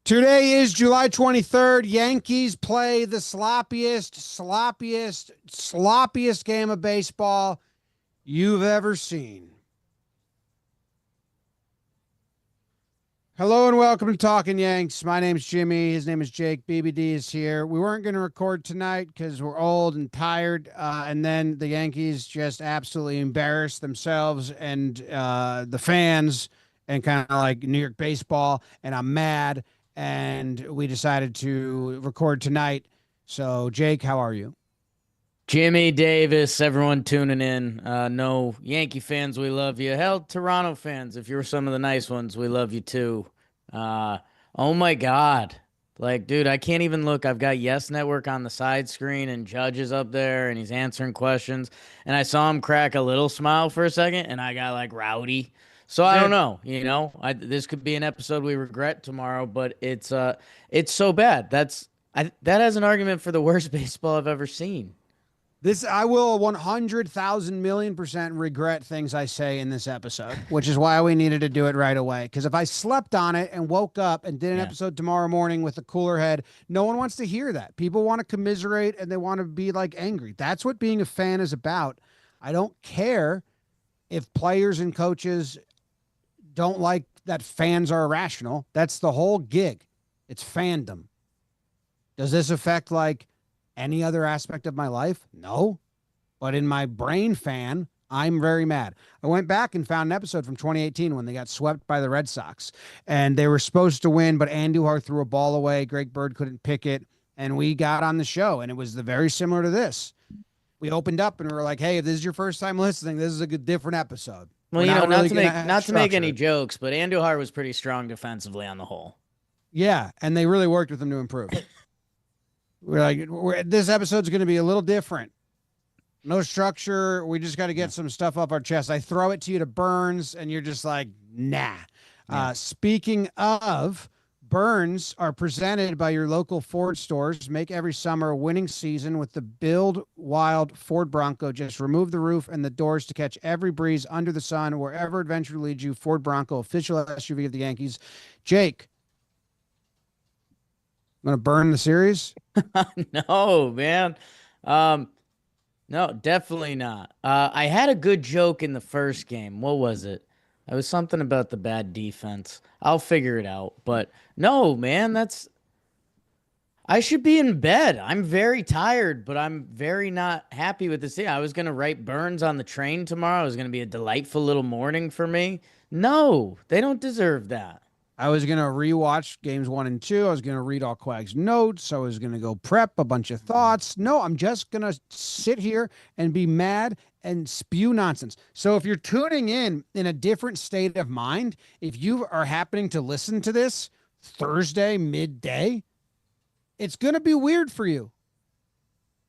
Today is July 23rd. Yankees play the sloppiest game of baseball you've ever seen. Hello and welcome to Talkin Yanks. My name's Jimmy. His name is Jake. BBD is here. We weren't going to record tonight because we're old and tired. And then the Yankees just absolutely embarrassed themselves and the fans and kind of like New York baseball. And I'm mad. And we decided to record tonight. So, Jake, how are you? Jimmy Davis, everyone tuning in. No Yankee fans, we love you. Hell, Toronto fans, if you're some of the nice ones, we love you too. Oh my God. Like, dude, I can't even look. I've got Yes Network on the side screen and Judge is up there and he's answering questions. And I saw him crack a little smile for a second and I got like rowdy. So I don't Dude, know, this could be an episode we regret tomorrow, but it's so bad. That has an argument for the worst baseball I've ever seen. I will 100,000,000,000% regret things I say in this episode, which is why we needed to do it right away. Because if I slept on it and woke up and did an Yeah. episode tomorrow morning with a cooler head, no one wants to hear that. People want to commiserate and they want to be like angry. That's what being a fan is about. I don't care if players and coaches don't like that fans are irrational. That's the whole gig. It's fandom. Does this affect like any other aspect of my life? No. But in my brain fan, I'm very mad. I went back and found an episode from 2018 when they got swept by the Red Sox and they were supposed to win, but Andujar threw a ball away. Greg Bird couldn't pick it. And we got on the show and it was very similar to this. We opened up and we were like, hey, if this is your first time listening, this is a good, different episode. Well, We're not not really to going to make not to make structure any it. jokes, but Andujar was pretty strong defensively on the whole. Yeah. And they really worked with him to improve. We're like, this episode's going to be a little different. No structure. We just got to get some stuff off our chest. I throw it to you to Burns, and you're just like, nah. Yeah. Speaking of, Burns are presented by your local Ford stores. Make every summer a winning season with the Build Wild Ford Bronco. Just remove the roof and the doors to catch every breeze under the sun, wherever adventure leads you. Ford Bronco, official SUV of the Yankees. Jake, I'm going to burn the series. No, man. Um, no, definitely not. I had a good joke in the first game. What was it? It was something about the bad defense. I'll figure it out. But no, man, I should be in bed. I'm very tired, but I'm very not happy with this thing. I was gonna write Burns on the train tomorrow. It was gonna be a delightful little morning for me. No, they don't deserve that. I was going to rewatch games 1 and 2. I was going to read all Quag's notes. I was going to go prep a bunch of thoughts. No, I'm just going to sit here and be mad and spew nonsense. So if you're tuning in a different state of mind, if you are happening to listen to this Thursday midday, it's going to be weird for you.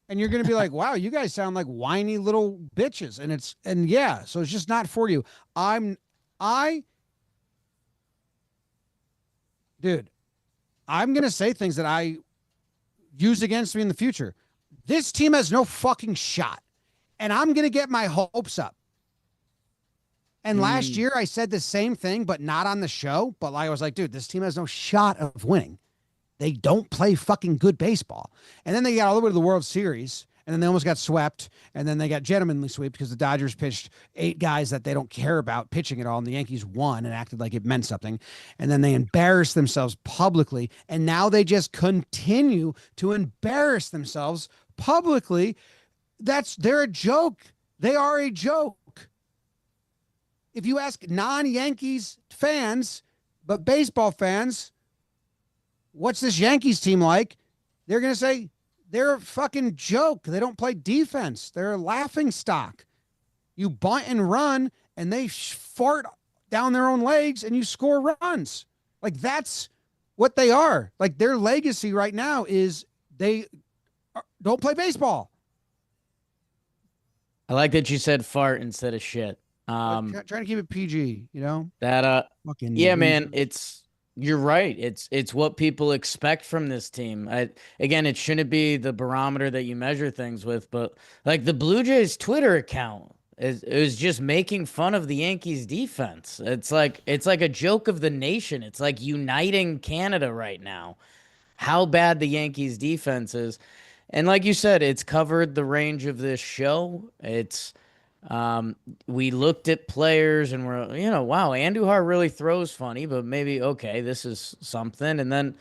And you're going to be like, wow, you guys sound like whiny little bitches. And yeah, so it's just not for you. I Dude, I'm going to say things that I use against me in the future. This team has no fucking shot. And I'm going to get my hopes up. And last year I said the same thing, but not on the show. But I was like, dude, this team has no shot of winning. They don't play fucking good baseball. And then they got all the way to the World Series. And then they almost got swept. And then they got gentlemanly sweep because the Dodgers pitched 8 guys that they don't care about pitching at all. And the Yankees won and acted like it meant something. And then they embarrassed themselves publicly. And now they just continue to embarrass themselves publicly. They're a joke. They are a joke. If you ask non-Yankees fans, but baseball fans, what's this Yankees team like? They're going to say, they're a fucking joke. They don't play defense. They're a laughing stock. You bunt and run, and they fart down their own legs, and you score runs. Like, that's what they are. Like, their legacy right now is they don't play baseball. I like that you said fart instead of shit. Trying to keep it PG, you know? Fucking yeah, man, you're right. It's what people expect from this team. Again, it shouldn't be the barometer that you measure things with, but like the Blue Jays Twitter account, it was just making fun of the Yankees defense. It's like a joke of the nation. It's like uniting Canada right now. How bad the Yankees defense is. And like you said, it's covered the range of this show. It's um we looked at players and we're, wow, Andujar really throws funny, but maybe okay, this is something. And then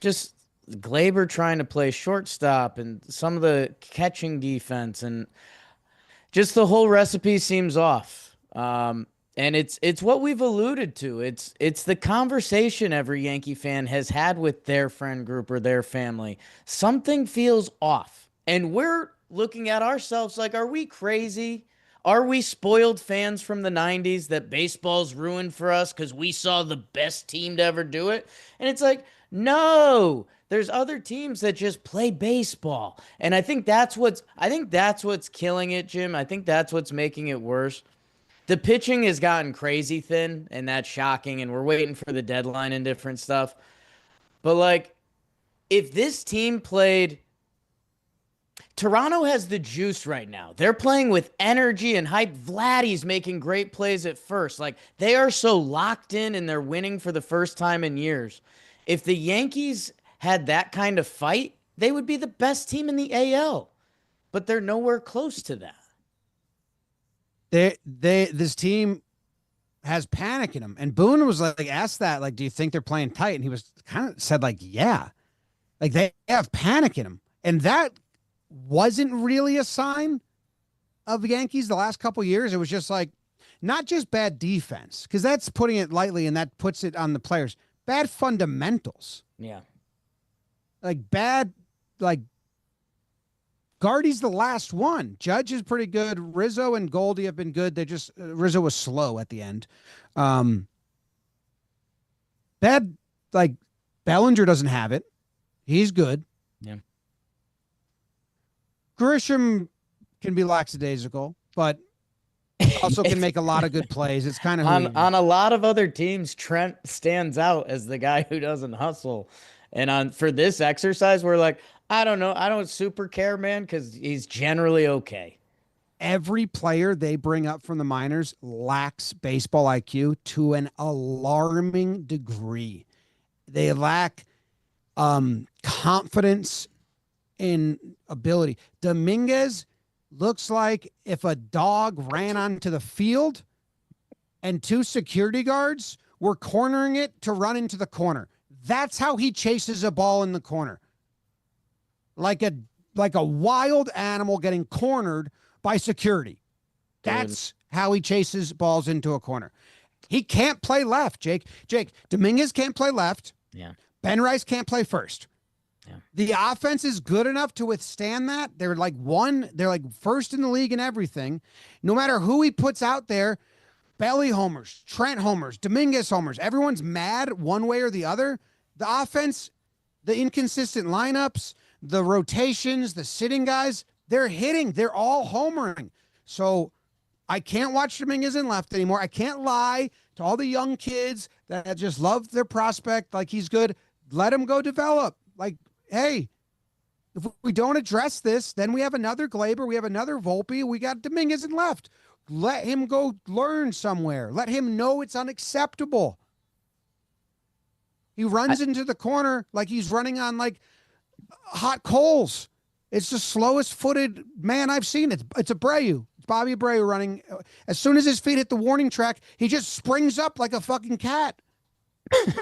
just Glaber trying to play shortstop and some of the catching defense and just the whole recipe seems off. And it's what we've alluded to. It's the conversation every Yankee fan has had with their friend group or their family. Something feels off. And we're looking at ourselves like, are we crazy? Are we spoiled fans from the 90s that baseball's ruined for us because we saw the best team to ever do it? And it's like, no, there's other teams that just play baseball. And I think that's what's killing it, Jim. I think that's what's making it worse. The pitching has gotten crazy thin, and that's shocking, and we're waiting for the deadline and different stuff. But like, if this team played, Toronto has the juice right now. They're playing with energy and hype. Vladdy's making great plays at first. Like, they are so locked in and they're winning for the first time in years. If the Yankees had that kind of fight, they would be the best team in the AL. But they're nowhere close to that. This team has panic in them. And Boone was like asked that, like, do you think they're playing tight? And he was kind of said, like, yeah. Like, they have panic in them. And that wasn't really a sign of the Yankees the last couple of years. It was just like, not just bad defense, because that's putting it lightly and that puts it on the players. Bad fundamentals. Yeah. Like bad, like Guardy's the last one. Judge is pretty good. Rizzo and Goldie have been good. They just Rizzo was slow at the end. Bad, like Bellinger doesn't have it. He's good. Yeah. Grisham can be lackadaisical, but also can make a lot of good plays. It's kind of on a lot of other teams, Trent stands out as the guy who doesn't hustle. And for this exercise, we're like, I don't know. I don't super care, man, because he's generally okay. Every player they bring up from the minors lacks baseball IQ to an alarming degree. They lack confidence in ability. Dominguez looks like if a dog ran onto the field and two security guards were cornering it to run into the corner. That's how he chases a ball in the corner. Like a wild animal getting cornered by security. That's how he chases balls into a corner. He can't play left, Jake. Dominguez can't play left. Yeah. Ben Rice can't play first. Yeah. The offense is good enough to withstand that. They're like first in the league in everything. No matter who he puts out there, Belly homers, Trent homers, Dominguez homers. Everyone's mad one way or the other. The offense, the inconsistent lineups, the rotations, the sitting guys, they're hitting. They're all homering. So I can't watch Dominguez in left anymore. I can't lie to all the young kids that just love their prospect like he's good. Let him go develop. Like, hey, if we don't address this, then we have another Glaber, we have another Volpe, we got Dominguez in left. Let him go learn somewhere. Let him know it's unacceptable. He runs into the corner like he's running on like hot coals. It's the slowest footed man I've seen. It's Abreu. It's Bobby Abreu running. As soon as his feet hit the warning track, he just springs up like a fucking cat.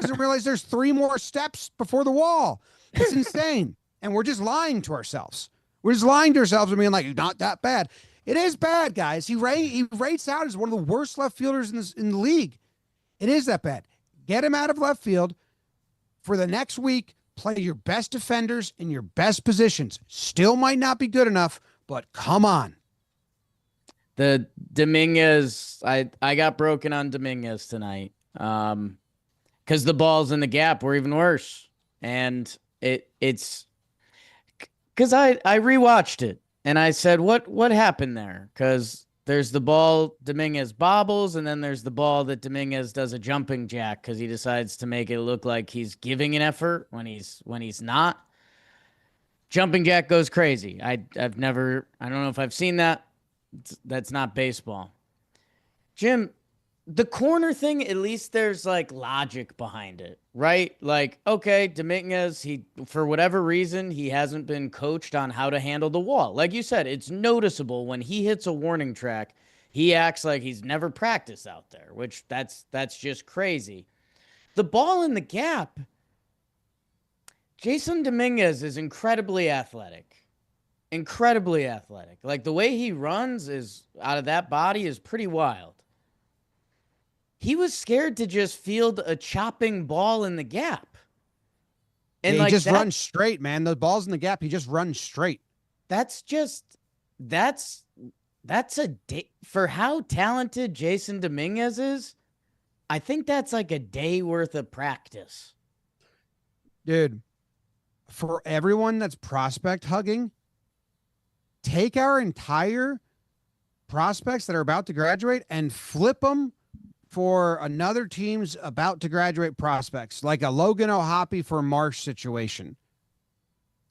Doesn't realize there's 3 more steps before the wall. It's insane. And we're just lying to ourselves. We're just lying to ourselves and being like, not that bad. It is bad, guys. He rates out as one of the worst left fielders in the league. It is that bad. Get him out of left field for the next week. Play your best defenders in your best positions. Still might not be good enough, but come on. The Dominguez, I got broken on Dominguez tonight. Because the balls in the gap were even worse. And it's because I rewatched it and I said, what happened there? Because there's the ball Dominguez bobbles, and then there's the ball that Dominguez does a jumping jack because he decides to make it look like he's giving an effort when he's not. Jumping jack goes crazy. I don't know if I've seen that. That's not baseball. Jim, the corner thing, at least there's like logic behind it, right? Like, okay, Dominguez, he, for whatever reason, he hasn't been coached on how to handle the wall. Like you said, it's noticeable when he hits a warning track, he acts like he's never practiced out there, which that's just crazy. The ball in the gap, Jason Dominguez is incredibly athletic. Incredibly athletic. Like the way he runs is out of that body is pretty wild. He was scared to just field a chopping ball in the gap. And Yeah, he like just that, runs straight, man. The ball's in the gap. He just runs straight. that's just that's that's a day for how talented Jason Dominguez is. I think that's like a day worth of practice. Dude, for everyone that's prospect hugging, take our entire prospects that are about to graduate and flip them for another team's about to graduate prospects, like a Logan O'Hoppe for Marsh situation.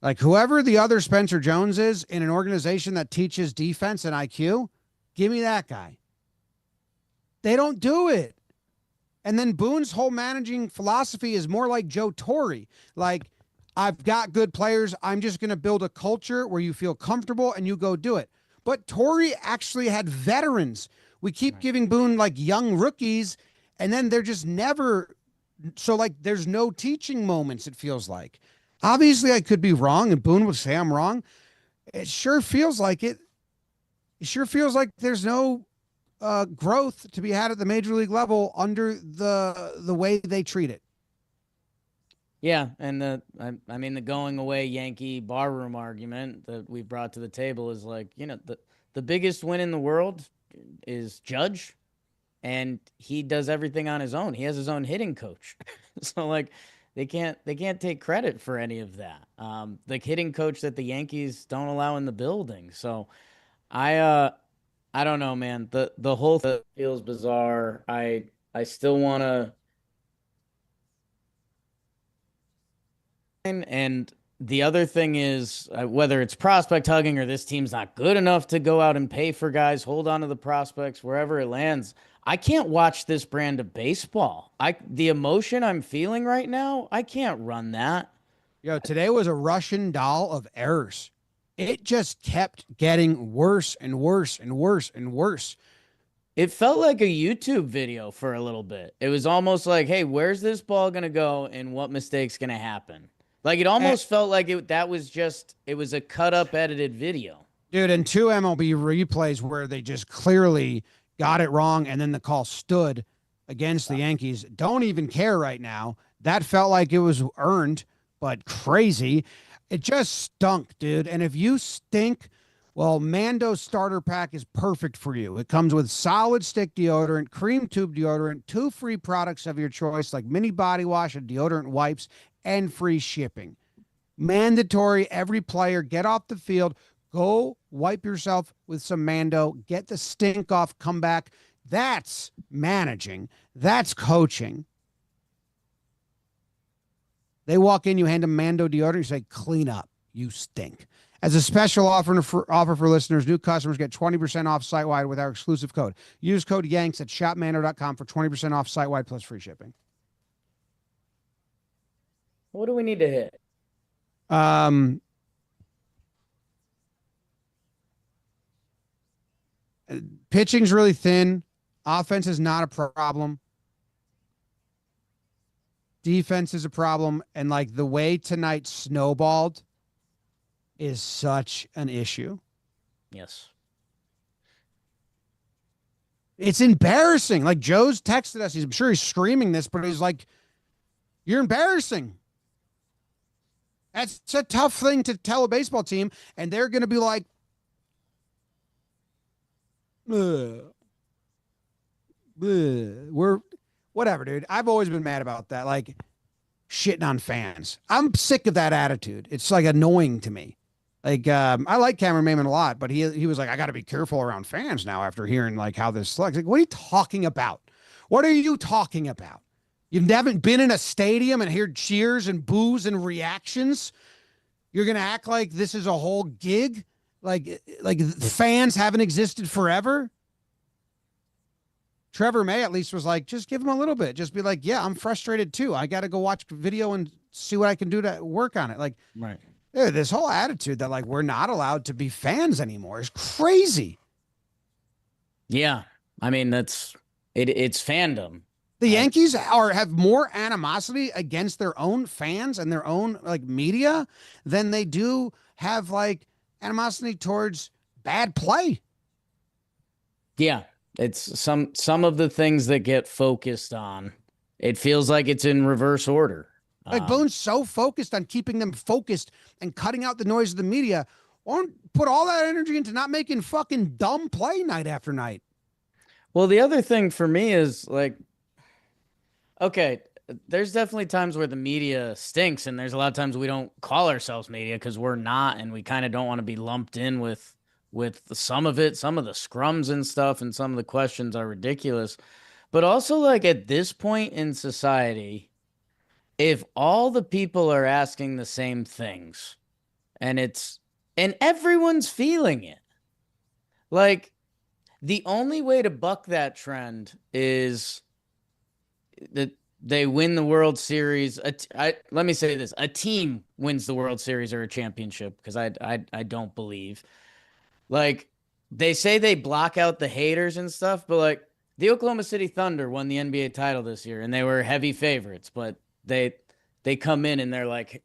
Like whoever the other Spencer Jones is in an organization that teaches defense and IQ, give me that guy. They don't do it. And then Boone's whole managing philosophy is more like Joe Torre. Like, I've got good players. I'm just going to build a culture where you feel comfortable and you go do it. But Torre actually had veterans. We keep giving Boone like young rookies, and then they're just never. So, like, there's no teaching moments, it feels like. Obviously, I could be wrong, and Boone would say I'm wrong. It sure feels like it. It sure feels like there's no growth to be had at the major league level under the way they treat it. Yeah, and I mean the going away Yankee barroom argument that we brought to the table is like, the biggest win in the world is Judge, and he does everything on his own. He has his own hitting coach. So like they can't take credit for any of that. The hitting coach that the Yankees don't allow in the building. So I don't know, man. The whole thing feels bizarre. I still want to. And the other thing is whether it's prospect hugging or this team's not good enough to go out and pay for guys, hold on to the prospects wherever it lands. I can't watch this brand of baseball. The emotion I'm feeling right now, I can't run that. Yo, today was a Russian doll of errors. It just kept getting worse and worse and worse and worse. It felt like a YouTube video for a little bit. It was almost like, hey, where's this ball going to go and what mistake's going to happen? Like it almost felt like it was a cut up edited video. Dude, and two MLB replays where they just clearly got it wrong and then the call stood against the Yankees. Don't even care right now. That felt like it was earned, but crazy. It just stunk, dude. And if you stink, well, Mando's starter pack is perfect for you. It comes with solid stick deodorant, cream tube deodorant, 2 free products of your choice like mini body wash and deodorant wipes, and free shipping. Mandatory, every player get off the field, go wipe yourself with some Mando, get the stink off, come back. That's managing. That's coaching. They walk in, you hand them Mando deodorant, you say, clean up, you stink. As a special offer for listeners, new customers get 20% off site-wide with our exclusive code. Use code YANKS at shopmando.com for 20% off site-wide plus free shipping. What do we need to hit? Pitching's really thin. Offense is not a problem. Defense is a problem. And like the way tonight snowballed is such an issue. Yes. It's embarrassing. Like Joe's texted us. I'm sure he's screaming this, but he's like, you're embarrassing. That's a tough thing to tell a baseball team. And they're going to be like, we're whatever, dude. I've always been mad about that. Like shitting on fans. I'm sick of that attitude. It's like annoying to me. Like, I like Cameron Maimon a lot, but he was like, I got to be careful around fans now after hearing like how this looks. Like, what are you talking about? What are you talking about? You haven't been in a stadium and heard cheers and boos and reactions. You're going to act like this is a whole gig. Like fans haven't existed forever. Trevor May at least was like, just give him a little bit. Just be like, yeah, I'm frustrated too. I got to go watch video and see what I can do to work on it. Like, Right. dude, this whole attitude that like we're not allowed to be fans anymore is crazy. Yeah. I mean, it's fandom. The Yankees have more animosity against their own fans and their own like media than they do have like animosity towards bad play. Yeah. It's some of the things that get focused on. It feels like it's in reverse order. Like Boone's so focused on keeping them focused and cutting out the noise of the media. Won't put all that energy into not making fucking dumb play night after night. Well, the other thing for me is like, okay, there's definitely times where the media stinks, and there's a lot of times we don't call ourselves media because we're not, and we kind of don't want to be lumped in with some of it. Some of the scrums and stuff, and some of the questions are ridiculous. But also, like at this point in society, if all the people are asking the same things, and everyone's feeling it, like the only way to buck that trend is that they win the World Series. Let me say this: a team wins the World Series or a championship, because I don't believe. Like they say they block out the haters and stuff, but like the Oklahoma City Thunder won the NBA title this year, and they were heavy favorites, but they come in and they're like,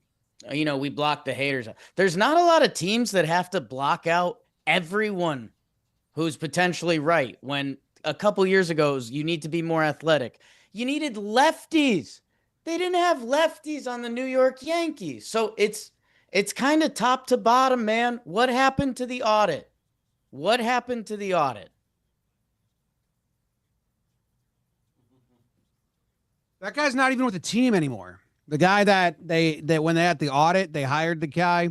we block the haters out. There's not a lot of teams that have to block out everyone who's potentially right. When a couple years ago, it was, you need to be more athletic. You needed lefties. They didn't have lefties on the New York Yankees. So it's kind of top to bottom, man. What happened to the audit? What happened to the audit? That guy's not even with the team anymore. The guy that when they had the audit, they hired the guy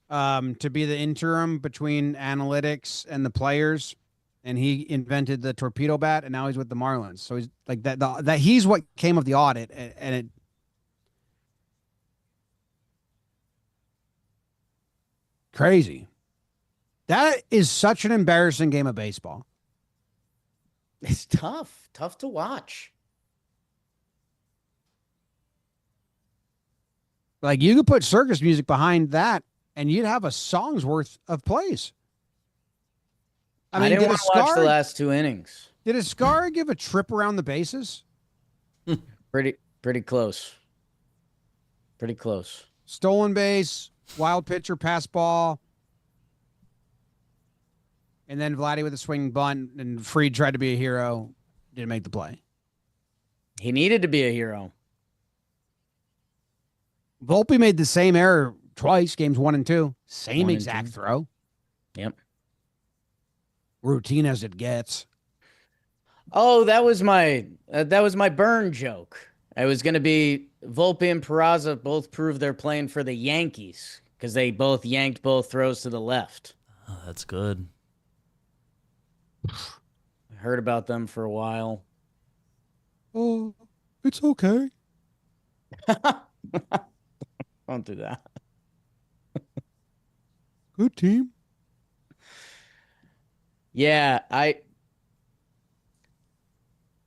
to be the interim between analytics and the players, and he invented the torpedo bat, and now he's with the Marlins. So he's like that he's what came of the audit, and it crazy. That is such an embarrassing game of baseball. It's tough to watch. Like you could put circus music behind that, and you'd have a song's worth of plays. I mean, didn't want to watch the last two innings. Did Ascar give a trip around the bases? Pretty close. Pretty close. Stolen base, wild pitcher, pass ball. And then Vladdy with a swinging bunt, and Fried tried to be a hero. Didn't make the play. He needed to be a hero. Volpe made the same error twice, games 1 and 2. Same exact throw. Yep. Routine as it gets. Oh, that was my burn joke. It was going to be Volpe and Peraza both proved they're playing for the Yankees because they both yanked both throws to the left. Oh, that's good. I heard about them for a while. Oh, it's okay. Don't do that. Good team. Yeah, I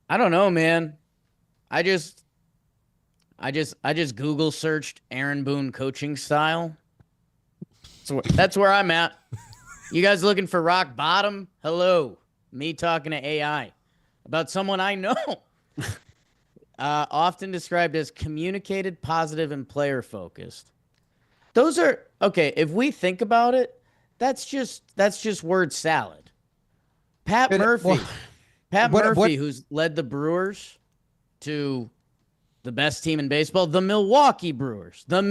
don't know, man. I just Google searched Aaron Boone coaching style. So that's where I'm at. You guys looking for rock bottom? Hello. Me talking to AI about someone I know. Often described as communicated, positive, and player focused. Those are okay. If we think about it, that's just word salad. Pat Murphy, who's led the Brewers to the best team in baseball, the Milwaukee Brewers to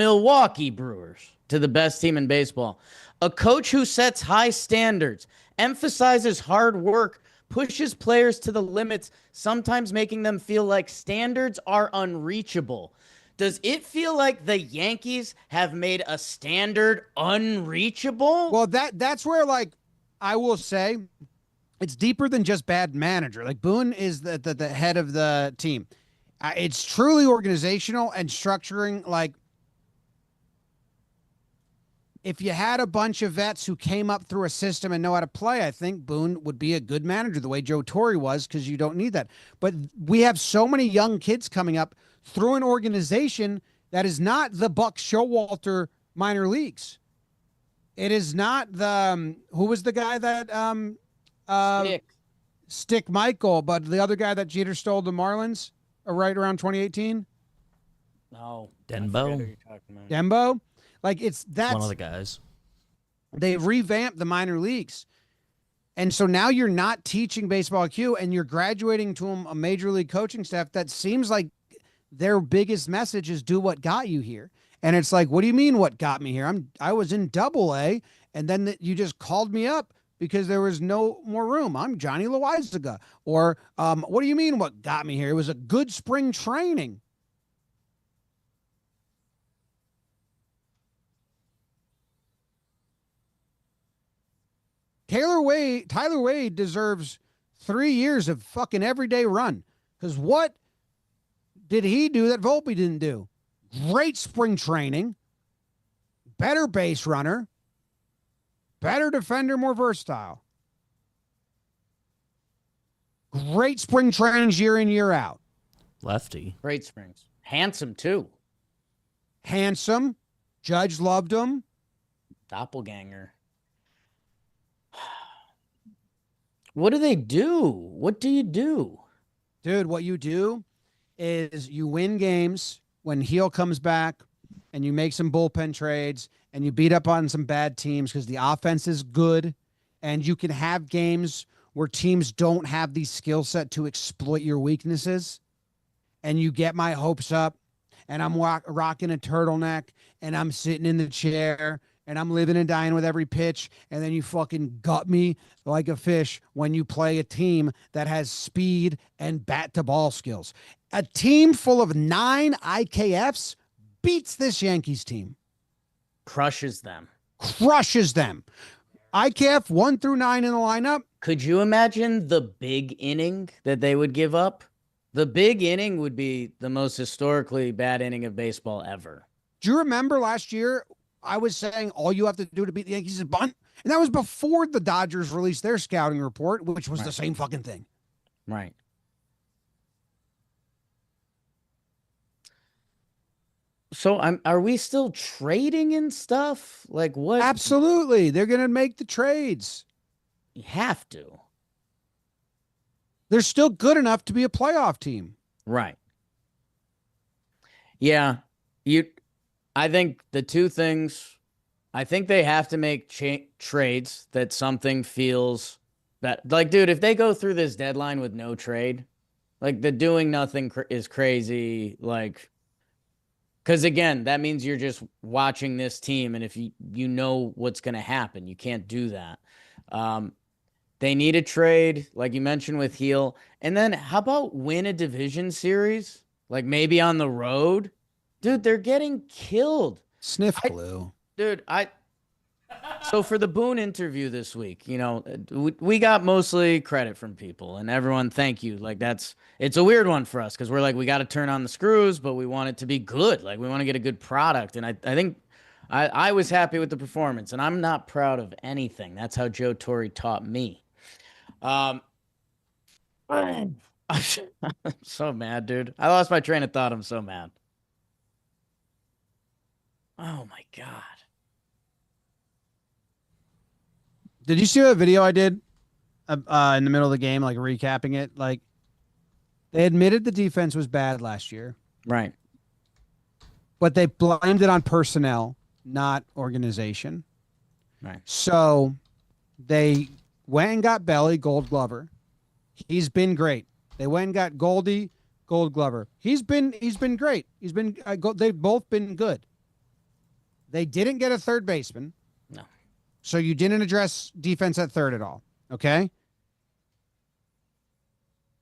the best team in baseball. A coach who sets high standards, emphasizes hard work, pushes players to the limits, sometimes making them feel like standards are unreachable. Does it feel like the Yankees have made a standard unreachable? Well, that's where, like, I will say it's deeper than just bad manager. Like, Boone is the head of the team. It's truly organizational and structuring. Like, if you had a bunch of vets who came up through a system and know how to play, I think Boone would be a good manager the way Joe Torre was, because you don't need that. But we have so many young kids coming up through an organization that is not the Buck Showalter minor leagues. It is not the who was the guy that Stick Michael, but the other guy that Jeter stole the Marlins right around 2018. No, Denbo. Dembo, like that's one of the guys. They revamped the minor leagues. And so now you're not teaching baseball IQ, and you're graduating to a major league coaching staff that seems like their biggest message is do what got you here. And it's like, what do you mean what got me here? I was in Double-A, and then you just called me up because there was no more room. I'm Johnny Loizaga. Or what do you mean what got me here? It was a good spring training. Tyler Wade deserves 3 years of fucking everyday run. Because what did he do that Volpe didn't do? Great spring training, better base runner, better defender, more versatile. Great spring trainings year in, year out. Lefty. Great springs. Handsome, too. Handsome. Judge loved him. Doppelganger. What do they do? What do you do? Dude, what you do is you win games when Heel comes back, and you make some bullpen trades, and you beat up on some bad teams because the offense is good, and you can have games where teams don't have the skill set to exploit your weaknesses, and you get my hopes up, and I'm rocking a turtleneck, and I'm sitting in the chair, and I'm living and dying with every pitch, and then you fucking gut me like a fish when you play a team that has speed and bat-to-ball skills. A team full of 9 IKFs beats this Yankees team. Crushes them. Crushes them. IKF 1 through 9 in the lineup. Could you imagine the big inning that they would give up? The big inning would be the most historically bad inning of baseball ever. Do you remember last year I was saying all you have to do to beat the Yankees is bunt? And that was before the Dodgers released their scouting report, which was the same fucking thing. Right. So are we still trading and stuff? Like what? Absolutely. They're going to make the trades. You have to. They're still good enough to be a playoff team. Right. Yeah. I think the two things, I think they have to make trades that something feels that, like, dude, if they go through this deadline with no trade, like the doing nothing is crazy. Like, because again, that means you're just watching this team, and if you know what's going to happen, you can't do that. They need a trade, like you mentioned with Heel, and then how about win a division series, like maybe on the road, dude? They're getting killed. Sniff glue, dude. So for the Boone interview this week, we got mostly credit from people, and everyone, thank you. Like it's a weird one for us because we're like, we got to turn on the screws, but we want it to be good. Like we want to get a good product. And I think I was happy with the performance, and I'm not proud of anything. That's how Joe Torre taught me. I'm so mad, dude. I lost my train of thought. I'm so mad. Oh my God. Did you see that video I did in the middle of the game, like recapping it? Like they admitted the defense was bad last year. Right. But they blamed it on personnel, not organization. Right. So they went and got Belly, Gold Glover. He's been great. They went and got Goldie, Gold Glover. He's been great. They've both been good. They didn't get a third baseman. No. So you didn't address defense at third at all. Okay.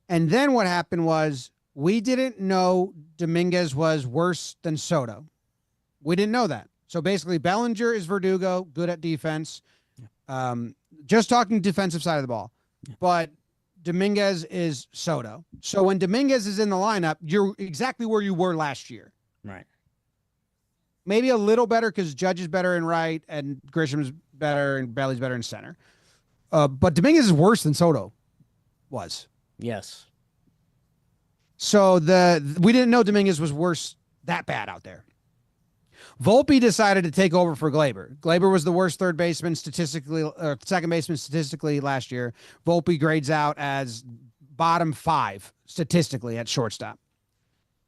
And then what happened was we didn't know Dominguez was worse than Soto. We didn't know that. So basically Bellinger is Verdugo, good at defense. Just talking defensive side of the ball. But Dominguez is Soto. So when Dominguez is in the lineup, you're exactly where you were last year. Right. Maybe a little better because Judge is better in right and Grisham's better and Bailey's better in center. But Dominguez is worse than Soto was. Yes. So we didn't know Dominguez was worse that bad out there. Volpe decided to take over for Glaber. Glaber was the worst third baseman statistically, second baseman statistically last year. Volpe grades out as bottom 5 statistically at shortstop.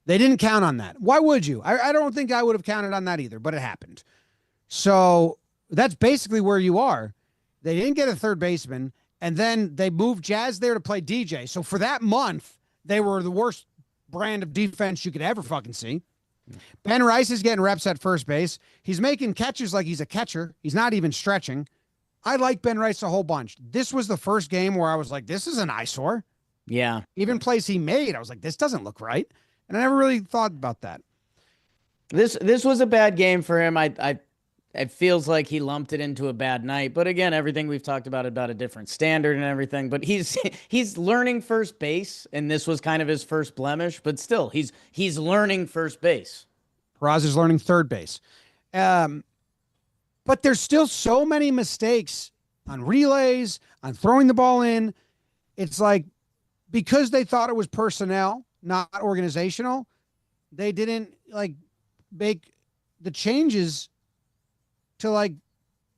They didn't count on that. Why would you? I don't think I would have counted on that either, but it happened. So that's basically where you are. They didn't get a third baseman, and then they moved Jazz there to play DJ. So for that month, they were the worst brand of defense you could ever fucking see. Ben Rice is getting reps at first base. He's making catches like he's a catcher. He's not even stretching. I like Ben Rice a whole bunch. This was the first game where I was like, this is an eyesore. Yeah. Even plays he made, I was like, this doesn't look right. And I never really thought about that. This was a bad game for him. It feels like he lumped it into a bad night. But again, everything we've talked about a different standard and everything. But he's learning first base, and this was kind of his first blemish. But still, he's learning first base. Peraza's learning third base. But there's still so many mistakes on relays, on throwing the ball in. It's like because they thought it was personnel, not organizational, they didn't like make the changes to like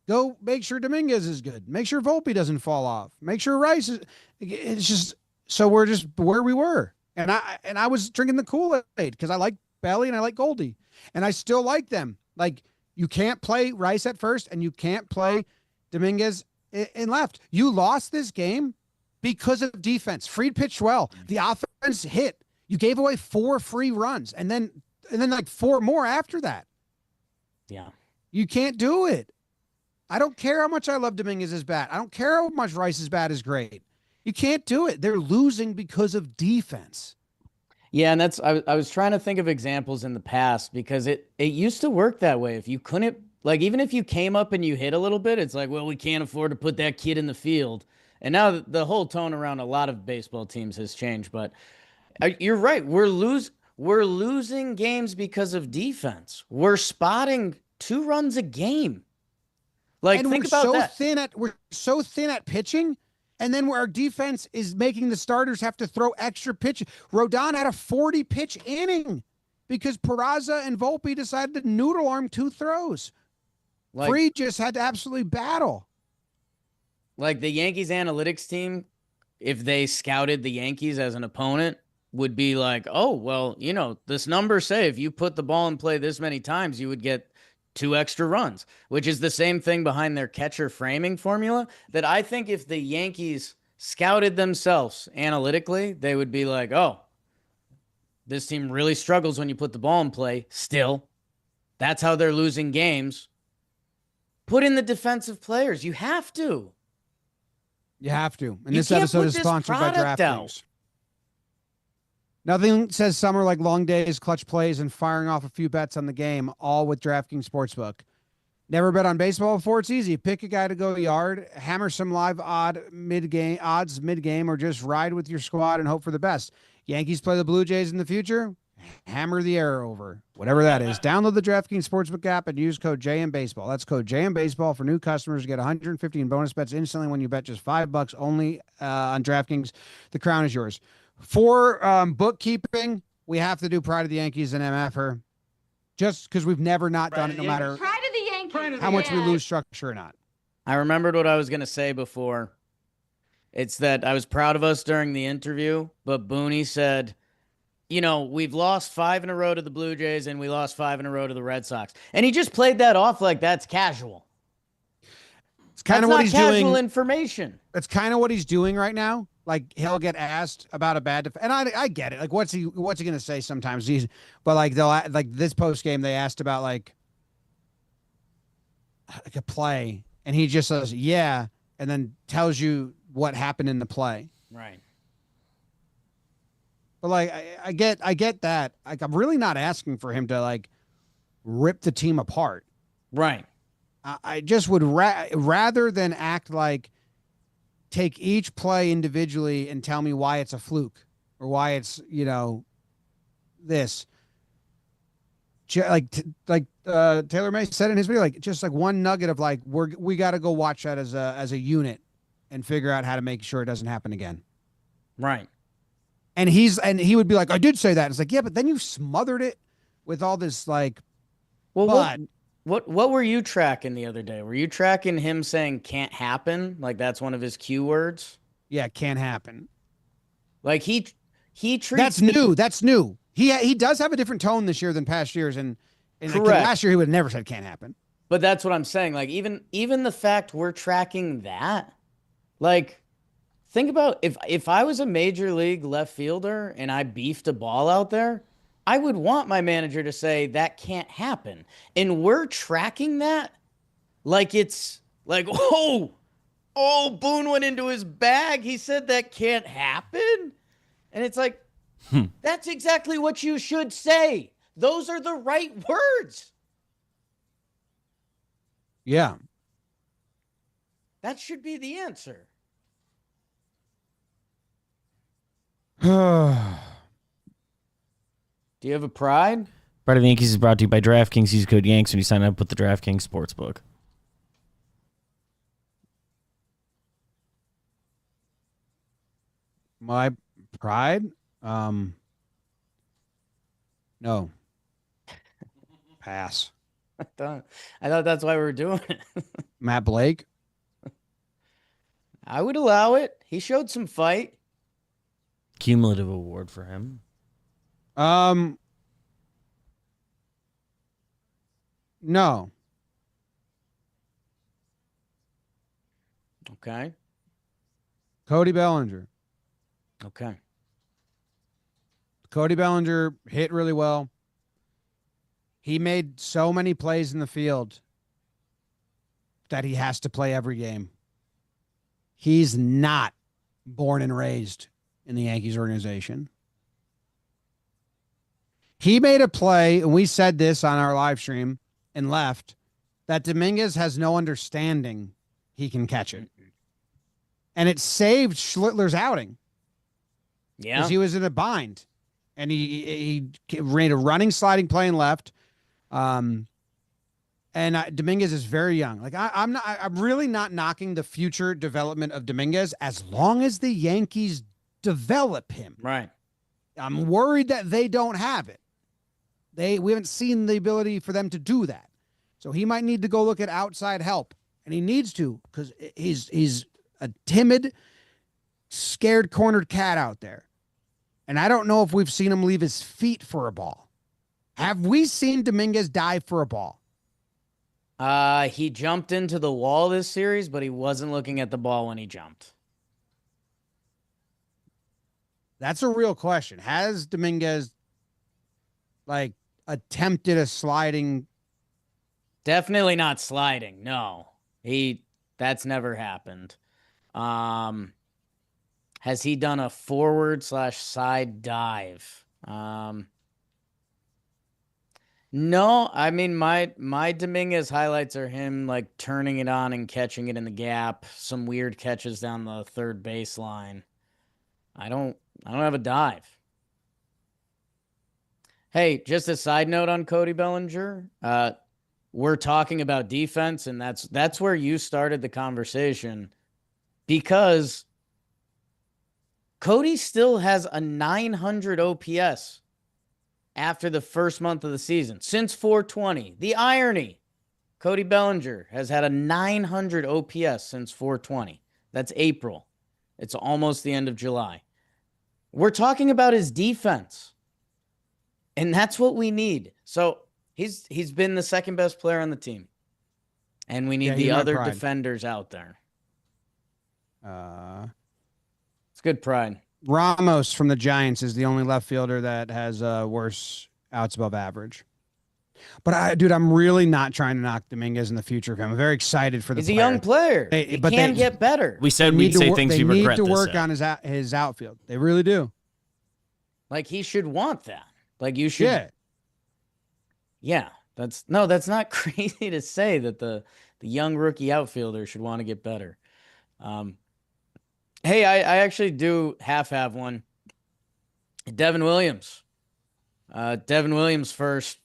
go make sure Dominguez is good, make sure Volpe doesn't fall off, make sure Rice is. It's just so we're just where we were, and I was drinking the Kool-Aid because I like Belly and I like Goldie, and I still like them. Like you can't play Rice at first, and you can't play Dominguez in left. You lost this game because of defense. Fried pitched well. The offense hit. You gave away 4 free runs, and then like 4 more after that. Yeah. You can't do it. I don't care how much I love Dominguez's bat. I don't care how much Rice's bat is great. You can't do it. They're losing because of defense. Yeah, and I was trying to think of examples in the past because it used to work that way. If you couldn't, like, even if you came up and you hit a little bit, it's like, well, we can't afford to put that kid in the field. And now the whole tone around a lot of baseball teams has changed. But you're right. We're losing games because of defense. We're spotting 2 runs a game. Like, and think about that. We're so thin at pitching, and then where our defense is making the starters have to throw extra pitches. Rodon had a 40-pitch inning because Peraza and Volpe decided to noodle arm 2 throws. Like, Fried just had to absolutely battle. Like the Yankees analytics team, if they scouted the Yankees as an opponent, would be like, oh, well, you know, this number say if you put the ball in play this many times, you would get 2 extra runs, which is the same thing behind their catcher framing formula that I think if the Yankees scouted themselves analytically, they would be like, oh, this team really struggles when you put the ball in play still. That's how they're losing games. Put in the defensive players. You have to. You have to. And this episode is sponsored by DraftKings. Nothing says summer like long days, clutch plays, and firing off a few bets on the game, all with DraftKings Sportsbook. Never bet on baseball before? It's easy. Pick a guy to go yard, hammer some live odds mid-game, or just ride with your squad and hope for the best. Yankees play the Blue Jays in the future? Hammer the air over. Whatever that is. Download the DraftKings Sportsbook app and use code JMBaseball. That's code JMBaseball for new customers. Get 150 in bonus bets instantly when you bet just $5 only on DraftKings. The crown is yours. For bookkeeping, we have to do Pride of the Yankees and MF-er. Just because we've never not done it, no matter Pride of the Yankees. how much we lose structure or not. I remembered what I was going to say before. It's that I was proud of us during the interview, but Booney said, you know, we've lost 5 in a row to the Blue Jays and we lost 5 in a row to the Red Sox. And he just played that off like that's casual. It's kind of what he's doing. Casual information. That's kind of what he's doing right now. Like he'll get asked about a bad and I get it. Like what's he going to say sometimes? But like they'll like this post game they asked about like a play and he just says yeah and then tells you what happened in the play. Right. But like I get that. Like I'm really not asking for him to like rip the team apart. Right. I just would rather than act like take each play individually and tell me why it's a fluke or why it's, you know, this. Taylor May said in his video, like just like one nugget of like we got to go watch that as a unit and figure out how to make sure it doesn't happen again. Right. And he would be like, I did say that. It's like, yeah, but then you smothered it with all this like, Well, but what were you tracking the other day? Were you tracking him saying can't happen? Like that's one of his cue words? yeah, it can't happen. Like he treats That's new. That's new. He does have a different tone this year than past years, and like, correct. last year he would have never said can't happen. But that's what I'm saying. Like even the fact we're tracking that, like think about if I was a major league left fielder and I beefed a ball out there, I would want my manager to say that can't happen. And we're tracking that like it's like, oh, Boone went into his bag. He said that can't happen. And it's like, that's exactly what you should say. Those are the right words. Yeah. That should be the answer. My Do you have a pride? Pride of the Yankees is brought to you by DraftKings. Use code Yanks when you sign up with the DraftKings Sportsbook. pride, no, pass. I thought that's why we were doing it. Matt Blake, I would allow it. He showed some fight. Cumulative award for him. No. Okay. Cody Bellinger. Okay. Cody Bellinger hit really well. He made so many plays in the field that he has to play every game. He's not born and raised in the Yankees organization. He made a play, and we said this on our live stream and left, that Dominguez has no understanding he can catch it. And it saved Schlittler's outing. Yeah. Because he was in a bind. And he ran a running sliding play and left. And Dominguez is very young. Like I'm really not knocking the future development of Dominguez as long as the Yankees develop him. Right. I'm worried that they don't have it. We haven't seen the ability for them to do that. So he might need to go look at outside help, and he needs to, because he's a timid, scared, cornered cat out there. And I don't know if we've seen him leave his feet for a ball. Have we seen Dominguez dive for a ball? He jumped into the wall this series, but he wasn't looking at the ball when he jumped. That's a real question. Has Dominguez like attempted a sliding? Definitely not sliding. No. That's never happened. Has he done a forward/side dive? No, I mean my Dominguez highlights are him like turning it on and catching it in the gap, some weird catches down the third baseline. I don't have a dive. Hey, just a side note on Cody Bellinger. We're talking about defense, and that's where you started the conversation, because Cody still has a 900 OPS after the first month of the season, since 420. The irony, Cody Bellinger has had a 900 OPS since 420. That's April. It's almost the end of July. We're talking about his defense, and that's what we need. So he's been the second best player on the team, and we need the other defenders out there. It's good pride. Ramos from the Giants is the only left fielder that has worse outs above average. But I'm really not trying to knock Dominguez in the future of him. I'm very excited for the He's a young player. He can get better. We said we'd say things we regret. They need to work on his outfield. They really do. Like, he should want that. Like, you should. Yeah. That's not crazy to say that the young rookie outfielder should want to get better. Hey, I actually do have one. Devin Williams. Devin Williams first.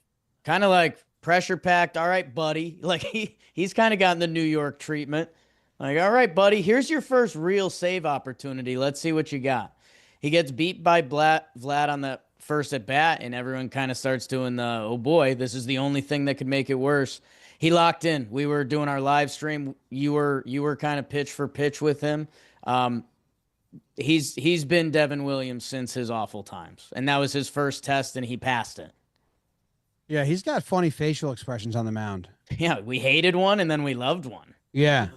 kind of like pressure packed. All right, buddy. Like he's kind of gotten the New York treatment. Like, all right, buddy, here's your first real save opportunity. Let's see what you got. He gets beat by Vlad on the first at bat, and everyone kind of starts doing the, oh boy, this is the only thing that could make it worse. He locked in. We were doing our live stream. You were kind of pitch for pitch with him. He's been Devin Williams since his awful times, and that was his first test, and he passed it. Yeah, he's got funny facial expressions on the mound. Yeah, we hated one, and then we loved one. Yeah.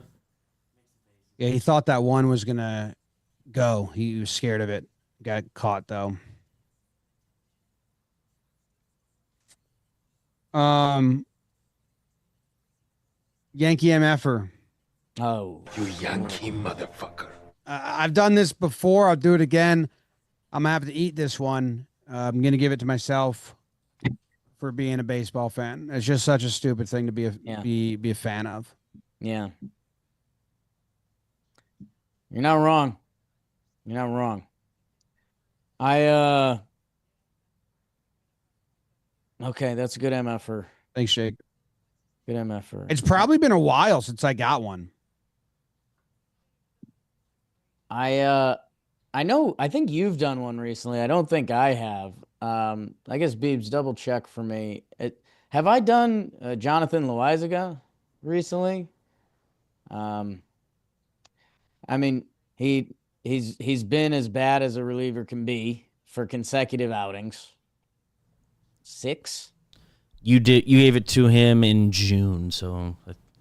Yeah, he thought that one was going to go. He was scared of it. Got caught, though. Yankee MFer. Oh. You Yankee motherfucker. I've done this before. I'll do it again. I'm going to have to eat this one. I'm going to give it to myself for being a baseball fan. It's just such a stupid thing to be a fan of. Yeah. You're not wrong. You're not wrong. Okay, that's a good MFer. Thanks, Jake. Good MFer. It's probably been a while since I got one. I know, I think you've done one recently. I don't think I have. I guess Beebs, double check for me. Have I done Jonathan Loizaga recently? I mean, he's been as bad as a reliever can be for consecutive outings. 6. You gave it to him in June, so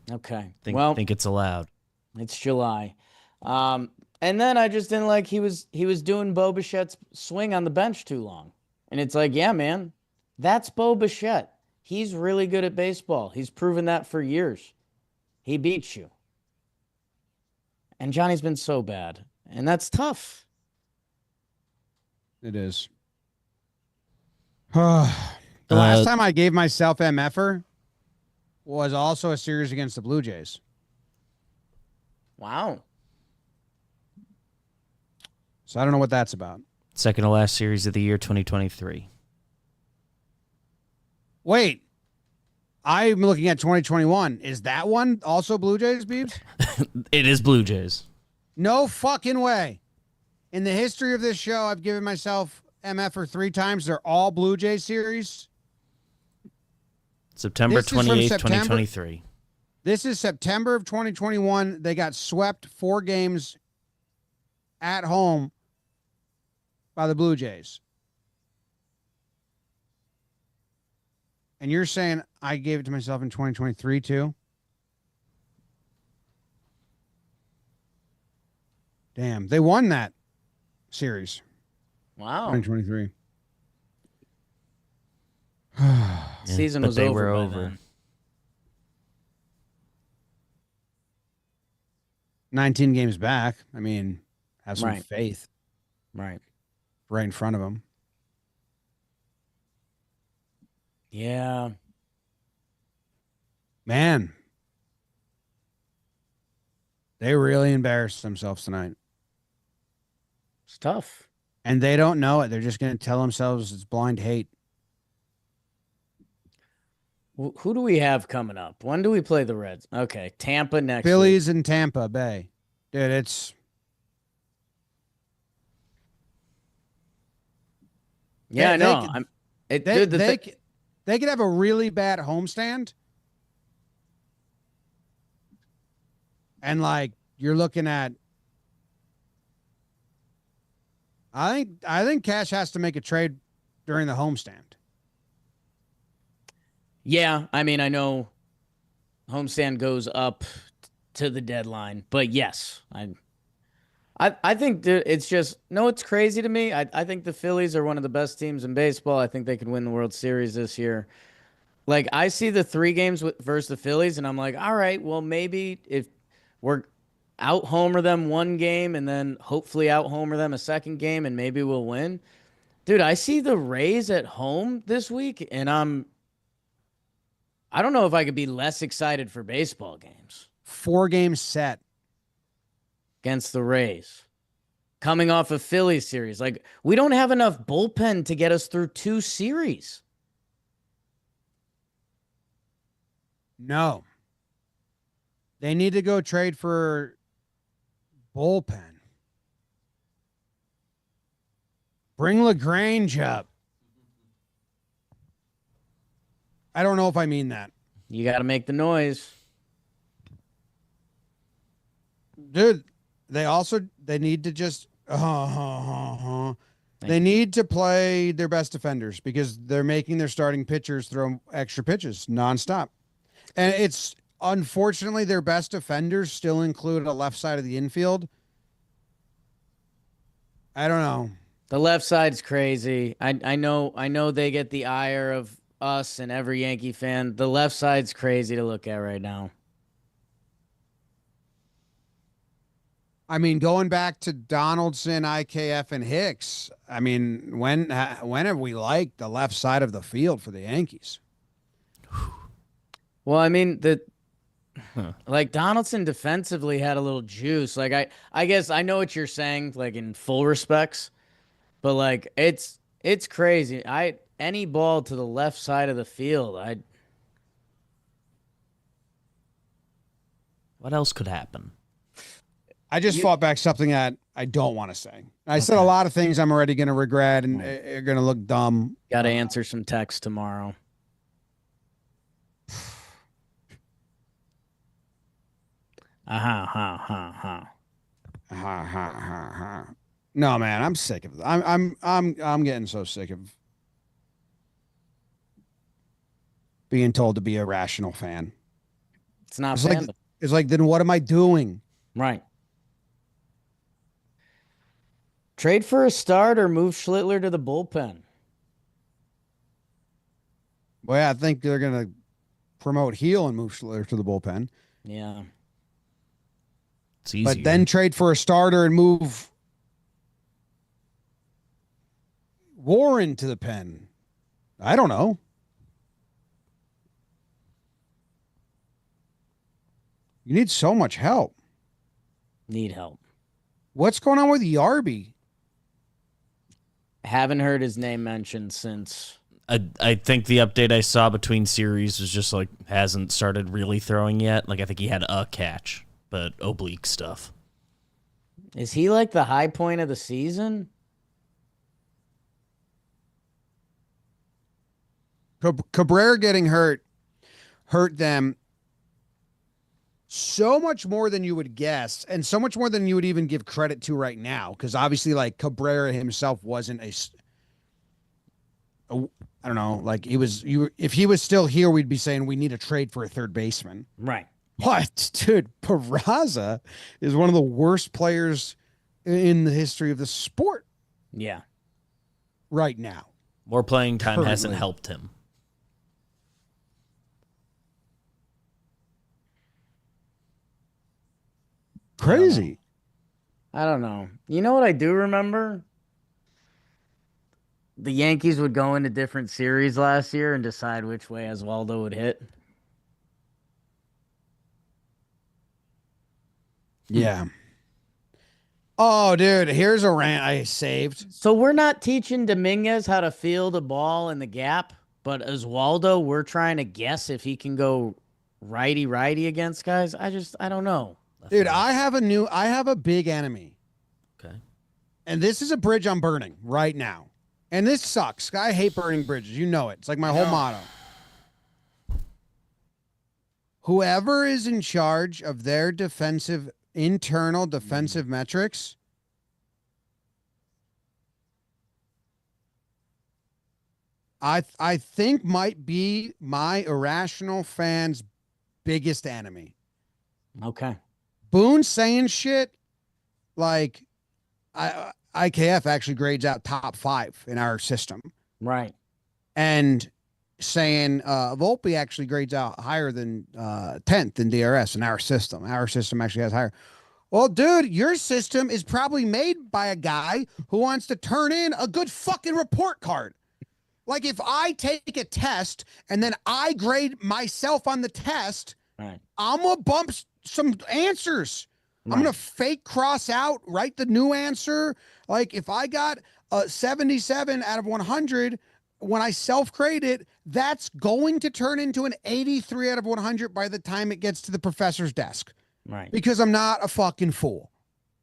Okay. I think it's allowed. It's July. And then I just didn't like he was doing Bo Bichette's swing on the bench too long. And it's like, yeah, man, that's Bo Bichette. He's really good at baseball. He's proven that for years. He beats you. And Johnny's been so bad. And that's tough. It is. The last time I gave myself MFer was also a series against the Blue Jays. Wow. So I don't know what that's about. Second to last series of the year, 2023. Wait. I'm looking at 2021. Is that one also Blue Jays, Beebs? It is Blue Jays. No fucking way. In the history of this show, I've given myself MFer 3 times. They're all Blue Jays series. September This is from 28th, September. 2023. This is September of 2021. They got swept 4 games at home by the Blue Jays. And you're saying I gave it to myself in 2023 too? Damn, they won that series. Wow. 2023. Season but was they over. were by over. then. 19 games back. I mean, have some Right. faith Right. right in front of them. Yeah. Man, they really embarrassed themselves tonight. It's tough. And they don't know it. They're just going to tell themselves it's blind hate. Who do we have coming up? When do we play the Reds? Okay, Tampa next week. Phillies and Tampa Bay. Dude, it's... Yeah, I they know. could- They could have a really bad homestand. And, like, you're looking at... I think Cash has to make a trade during the homestand. Yeah, I mean, I know homestand goes up to the deadline, but yes, I think it's just it's crazy to me. I think the Phillies are one of the best teams in baseball. I think they could win the World Series this year. Like, I see the 3 games versus the Phillies, and I'm like, all right, well, maybe if we're out homer them 1 game and then hopefully out homer them a 2nd game, and maybe we'll win. Dude, I see the Rays at home this week, and I don't know if I could be less excited for baseball games. 4-game set. Against the Rays. Coming off a Phillies series. Like, we don't have enough bullpen to get us through 2 series. No. They need to go trade for bullpen. Bring LaGrange up. I don't know if I mean that. You got to make the noise. Dude, they need to just they need to play their best defenders because they're making their starting pitchers throw extra pitches nonstop. And it's unfortunately their best defenders still include a left side of the infield. I don't know. The left side's crazy. I know they get the ire of us and every Yankee fan. The left side's crazy to look at right now. I mean, going back to Donaldson, IKF, and Hicks, I mean, when have we liked the left side of the field for the Yankees? Well, I mean, like Donaldson defensively had a little juice. Like I guess I know what you're saying, like in full respects, but like it's crazy. Any ball to the left side of the field, What else could happen? I just fought back something that I don't want to say. I said a lot of things I'm already going to regret and are going to look dumb. Got to answer some text tomorrow. No, man, I'm sick of it. I'm getting so sick of being told to be a rational fan. It's not it's like, then what am I doing? Right. Trade for a start or move Schlittler to the bullpen. Well, yeah, I think they're going to promote Heel and move Schlittler to the bullpen. Yeah. It's easier. But then trade for a starter and move Warren to the pen. I don't know. You need so much help. Need help. What's going on with Yarby? Haven't heard his name mentioned since. I think the update I saw between series was just like hasn't started really throwing yet. Like I think he had a catch, but oblique stuff. Is he like the high point of the season? Cabrera getting hurt them so much more than you would guess, and so much more than you would even give credit to right now, because obviously, like, Cabrera himself wasn't I don't know, like if he was still here, we'd be saying we need a trade for a third baseman. Right. But, dude, Peraza is one of the worst players in the history of the sport. Yeah. Right now. More playing time Currently. hasn't helped him. Crazy. I don't know. You know what I do remember? The Yankees would go into different series last year and decide which way Oswaldo would hit. Yeah. Oh, dude, here's a rant I saved. So we're not teaching Dominguez how to field a ball in the gap, but Oswaldo, we're trying to guess if he can go righty against guys. I don't know. Dude, I have a big enemy. Okay. And this is a bridge I'm burning right now. And this sucks. I hate burning bridges. You know it. It's like my whole motto. Whoever is in charge of their internal defensive metrics, I think might be my irrational fans' biggest enemy. Okay. Boone saying shit like IKF actually grades out top 5 in our system. Right. And saying Volpe actually grades out higher than 10th in DRS in our system. Our system actually has higher. Well, dude, your system is probably made by a guy who wants to turn in a good fucking report card. Like if I take a test and then I grade myself on the test, right, I'm going to bump some answers. Right. I'm going to fake cross out, write the new answer. Like if I got a 77 out of 100, when I self-grade it, that's going to turn into an 83 out of 100 by the time it gets to the professor's desk. Right. Because I'm not a fucking fool.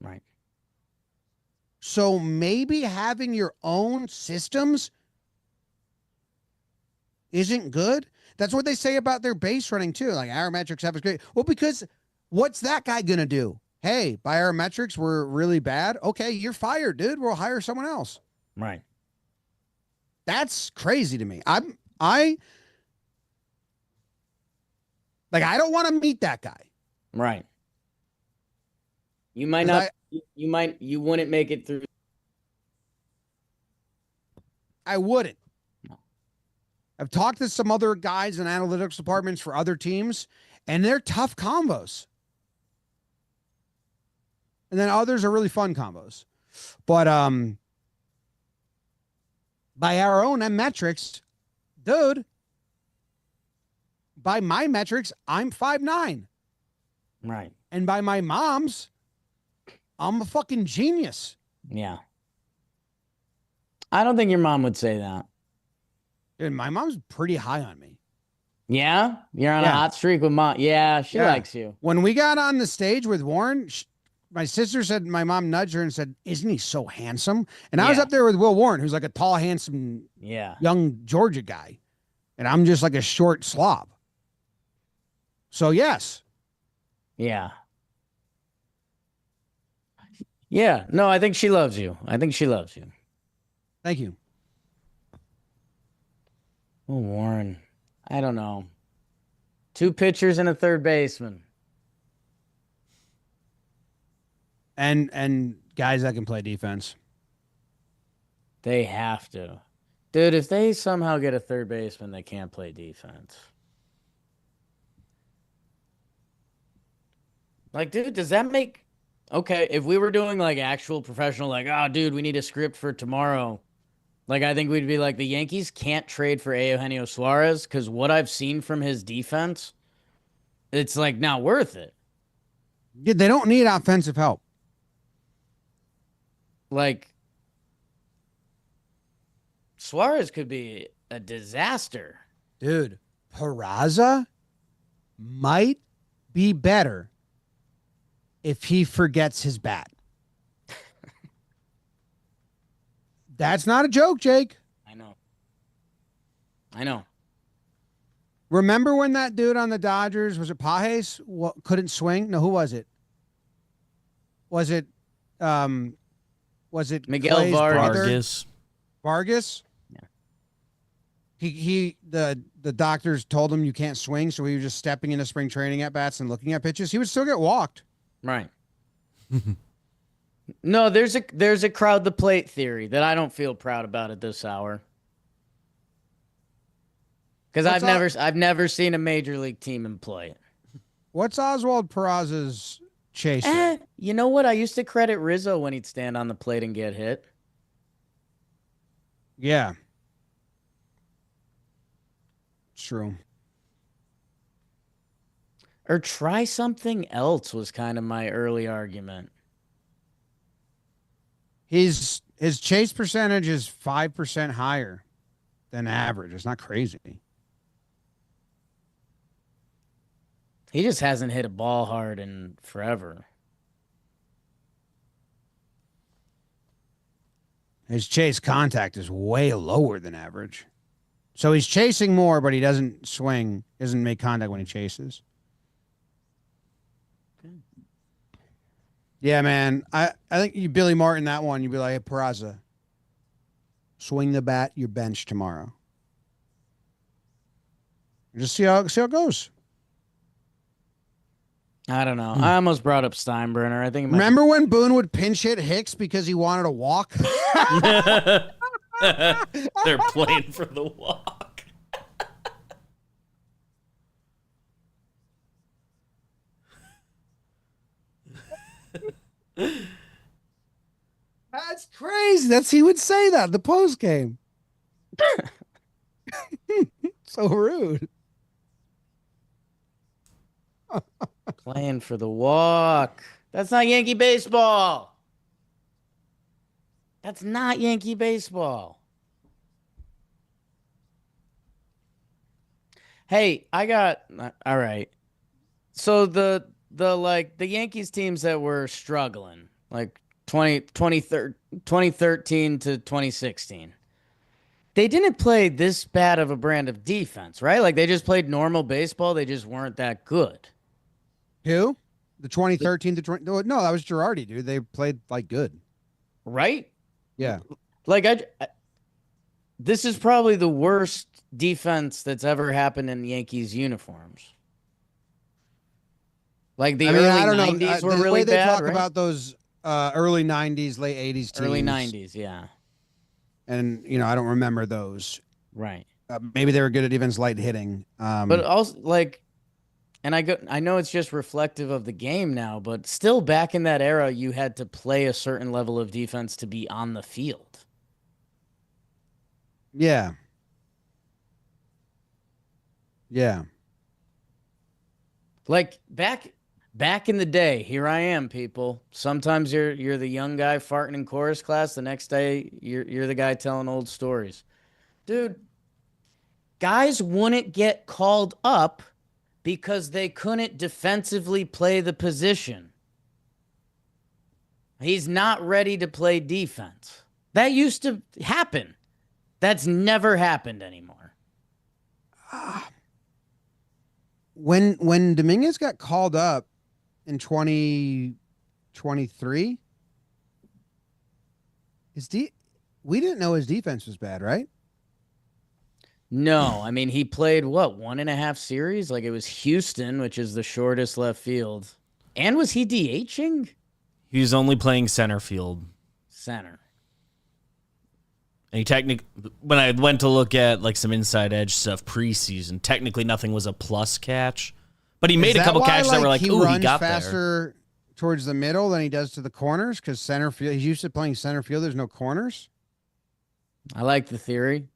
Right. So maybe having your own systems isn't good. That's what they say about their base running too. Like Aerometrics have is great. Well, because what's that guy going to do? Hey, by Aerometrics, we're really bad. Okay, you're fired, dude. We'll hire someone else. Right. That's crazy to me. I don't want to meet that guy. Right. You might not. You wouldn't make it through. I wouldn't. No. I've talked to some other guys in analytics departments for other teams, and they're tough combos. And then others are really fun combos. But by our own metrics, dude, by my metrics, I'm 5'9". Right. And by my mom's, I'm a fucking genius. Yeah. I don't think your mom would say that. Dude, my mom's pretty high on me. Yeah? You're on a hot streak with mom. Yeah, she likes you. When we got on the stage with Warren, my sister said, my mom nudged her and said, isn't he so handsome? And I was up there with Will Warren, who's like a tall, handsome, young Georgia guy. And I'm just like a short slob. So, yes. Yeah. Yeah. No, I think she loves you. Thank you. Oh, Warren. I don't know. 2 pitchers and a third baseman. And guys that can play defense. They have to. Dude, if they somehow get a third baseman, they can't play defense. Like, dude, does that make... Okay, if we were doing, like, actual professional, like, oh, dude, we need a script for tomorrow. Like, I think we'd be like, the Yankees can't trade for Eugenio Suarez because what I've seen from his defense, it's, like, not worth it. Yeah, they don't need offensive help. Like, Suarez could be a disaster. Dude, Peraza might be better if he forgets his bat. That's not a joke, Jake. I know. Remember when that dude on the Dodgers, was it Pajes, couldn't swing? No, who was it? Was it Miguel Clay's Vargas? Vargas? Yeah. The doctors told him you can't swing, so he was just stepping into spring training at bats and looking at pitches. He would still get walked. Right. No, there's a crowd the plate theory that I don't feel proud about at this hour. Because I've never seen a major league team in play. What's Oswald Peraza's chase? You know what? I used to credit Rizzo when he'd stand on the plate and get hit. Yeah. True. Or try something else was kind of my early argument. His chase percentage is 5% higher than average. It's not crazy. He just hasn't hit a ball hard in forever. His chase contact is way lower than average. So he's chasing more, but he doesn't swing, doesn't make contact when he chases. Okay. Yeah, man. I think you Billy Martin that one, you'd be like, hey, Peraza, swing the bat, you're benched tomorrow. Just see how it goes. I don't know. I almost brought up Steinbrenner. I think remember when Boone would pinch hit Hicks because he wanted to walk? They're playing for the walk. That's crazy. He would say that the post game. So rude. Playing for the walk. That's not Yankee baseball. That's not Yankee baseball. Hey, I got all right. So the Yankees teams that were struggling, like 2013 to 2016. They didn't play this bad of a brand of defense, right? Like they just played normal baseball, they just weren't that good. Who? The 2013 to 20. No, that was Girardi, dude. They played like good. Right? Yeah. Like this is probably the worst defense that's ever happened in Yankees uniforms. Like the early I don't know. 90s were The really way they bad, talk right? about those early 90s, late 80s teams. Early 90s, yeah. And, I don't remember those. Right. Maybe they were good at defense, light hitting. But also like and I know it's just reflective of the game now, but still back in that era you had to play a certain level of defense to be on the field. Yeah. Yeah. Like back in the day, here I am, people. Sometimes you're the young guy farting in chorus class. The next day, you're the guy telling old stories. Dude, guys wouldn't get called up because they couldn't defensively play the position. He's not ready to play defense. That used to happen. That's never happened anymore. When Dominguez got called up in 2023, we didn't know his defense was bad, right? No, I mean, he played what, 1.5 series? Like it was Houston, which is the shortest left field. And was he DHing? He was only playing center field. Center. And when I went to look at like some inside edge stuff preseason, technically nothing was a plus catch. But he made a couple catches that were like, ooh, he got faster there. Towards the middle than he does to the corners because center field, he's used to playing center field. There's no corners. I like the theory.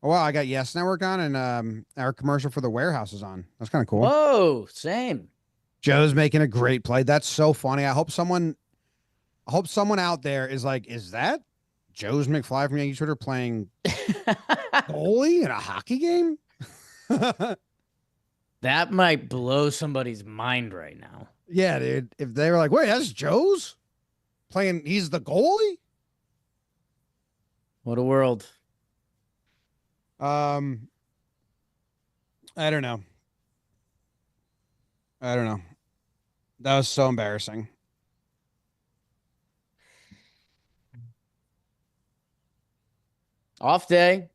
Oh, wow, I got Yes Network on and our commercial for the warehouse is on. That's kind of cool. Whoa, same. Joe's making a great play. That's so funny. I hope someone out there is like, is that Joe's McFly from Yankee Twitter playing goalie in a hockey game? That might blow somebody's mind right now. Yeah, dude. If they were like, wait, that's Joe's playing, he's the goalie? What a world. I don't know. That was so embarrassing. Off day.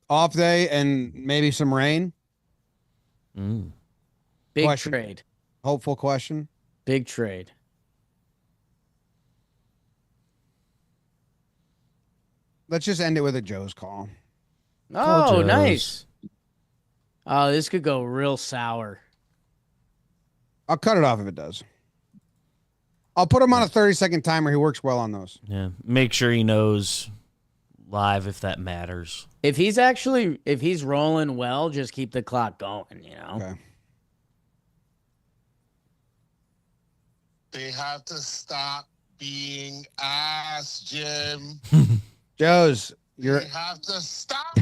Off day and maybe some rain. Big Question. trade. Hopeful question. Big trade. Let's just end it with a Joe's call. Oh, Joe's. nice. Oh, this could go real sour. I'll cut it off if it does. I'll put him on a 30-second timer. He works well on those. Yeah. Make sure he knows live if that matters. If he's rolling well, just keep the clock going, Okay. They have to stop being ass, Jim. Joe's, They have to stop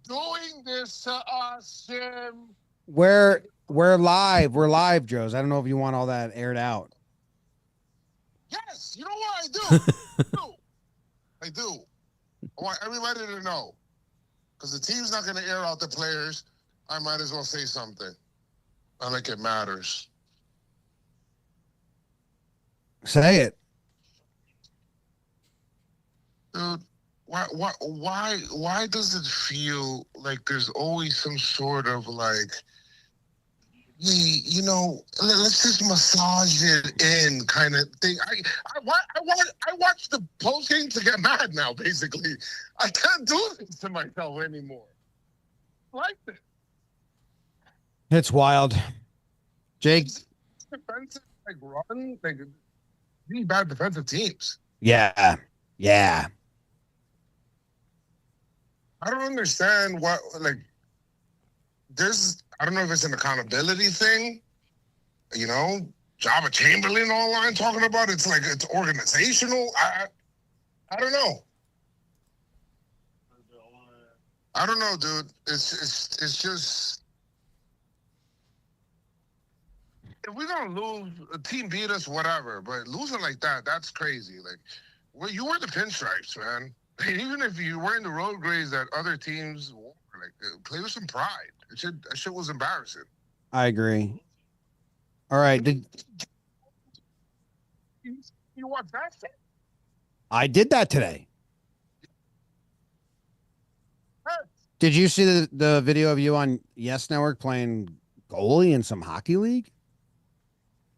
doing this to us, Jim. we're live. We're live, Joe's. I don't know if you want all that aired out. Yes, you know what I do? I do. I want everybody to know. Because the team's not going to air out the players. I might as well say something. Not like it matters. Say it. Dude, why does it feel like there's always some sort of like, hey, let's just massage it in kind of thing. I watch the postgame to get mad now, basically. I can't do this to myself anymore. Like this. It's wild. Jake? Defensive, run, these bad defensive teams. Yeah. I don't understand what, I don't know if it's an accountability thing, Java Chamberlain online talking about it's like it's organizational. I don't know. I don't know, dude. It's just if we're gonna lose, a team beat us, whatever. But losing like that, that's crazy. Like, well, you wear the pinstripes, man. Even if you wearing the road grades that other teams wore, like, play with some pride. That shit was embarrassing. I agree. All right. You watch that shit? I did that today. Did you see the video of you on Yes Network playing goalie in some hockey league?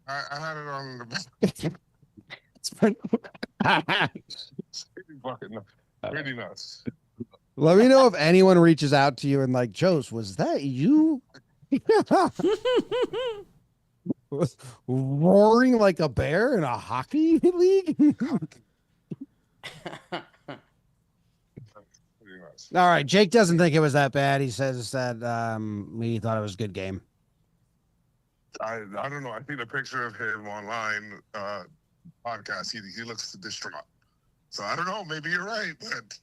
I had it on the back. It's pretty Pretty nuts. Let me know if anyone reaches out to you and like, Jose, was that you? Roaring like a bear in a hockey league? All right. Jake doesn't think it was that bad. He says that he thought it was a good game. I don't know. I think the picture of him online podcast, he looks distraught. So I don't know. Maybe you're right, but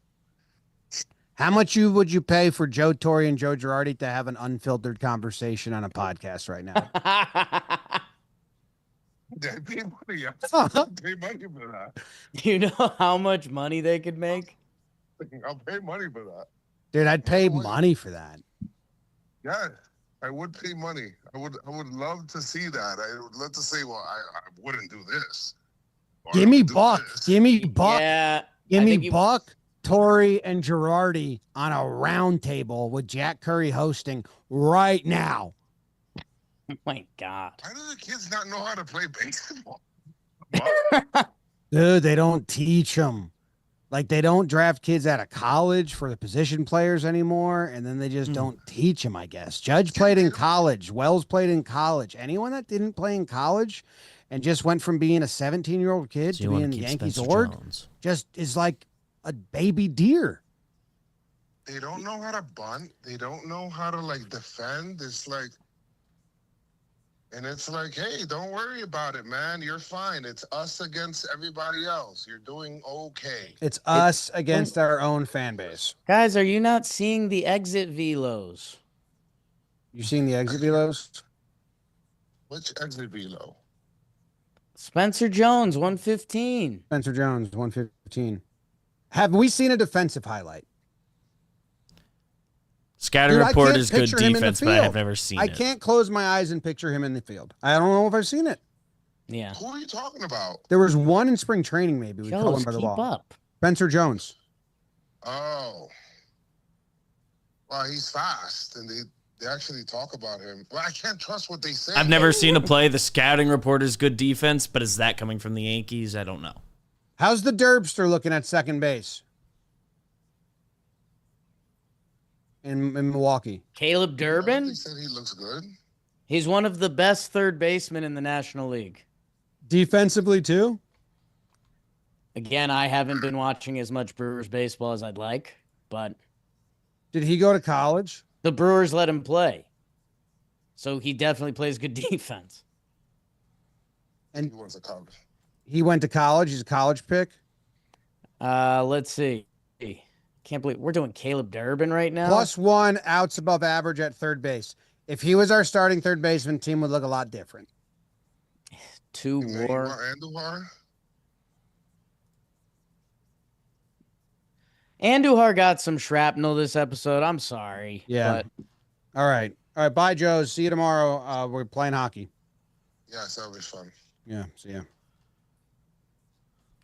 How much would you pay for Joe Torre and Joe Girardi to have an unfiltered conversation on a podcast right now? yeah, pay money. Pay money for that. Do you know how much money they could make? I'll pay money for that. Dude, I'd pay money for that. Yeah, I would pay money. I would love to see that. I would love to say, well, I wouldn't do this. Give me Buck. Give me Buck. Yeah. Give me Buck, Torrey, and Girardi on a round table with Jack Curry hosting right now. Oh my God. Why do the kids not know how to play baseball? Dude, they don't teach them. Like, they don't draft kids out of college for the position players anymore, and then they just don't teach them, I guess. Judge played in college. Wells played in college. Anyone that didn't play in college and just went from being a 17-year-old kid to being Yankees org just is like a baby deer. They don't know how to bunt. They don't know how to, like, defend. It's like, and it's like, hey, don't worry about it, man. You're fine. It's us against everybody else. You're doing okay. It's us against our own fan base. Guys, are you not seeing the exit velos? You seen the exit velos? Which exit velo? Spencer Jones, 115. Spencer Jones, 115. Have we seen a defensive highlight? Scouting report is good picture him in the defense, but I field. have never seen it. I can't close my eyes and picture him in the field. I don't know if I've seen it. Yeah. Who are you talking about? There was one in spring training, maybe. We call him Jones, by the keep ball. up. Spencer Jones. Oh. Well, he's fast, and they actually talk about him. Well, I can't trust what they say. I've never seen a play. The scouting report is good defense, but is that coming from the Yankees? I don't know. How's the Derbster looking at second base in Milwaukee? Caleb Durbin? They said he looks good. He's one of the best third basemen in the National League. Defensively, too? Again, I haven't been watching as much Brewers baseball as I'd like, but Did he go to college? the Brewers let him play. So he definitely plays good defense. He wants to come. He went to college. He's a college pick. Let's see. Can't believe we're doing Caleb Durbin right now. +1 outs above average at third base. If he was our starting third baseman, team would look a lot different. 2 WAR. Andujar? Andujar got some shrapnel this episode. I'm sorry. Yeah. But All right. Bye, Joe. See you tomorrow. We're playing hockey. Yes, that'll be fun. Yeah. See ya.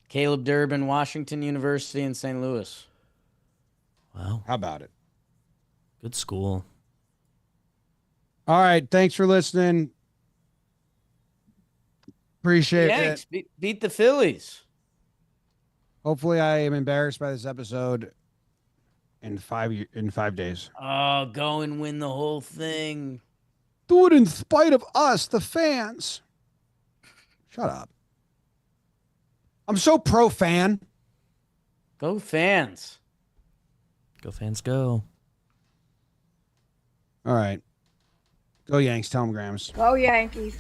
Caleb Durbin, Washington University in St. Louis. Wow. How about it? Good school. All right. Thanks for listening. Appreciate Yanks it. beat the Phillies. Hopefully, I am embarrassed by this episode in 5 days. Oh, go and win the whole thing. Do it in spite of us, the fans. Shut up. I'm so pro fan. Go fans. Go fans, go. All right. Go Yanks. Tell them, Grams. Go Yankees.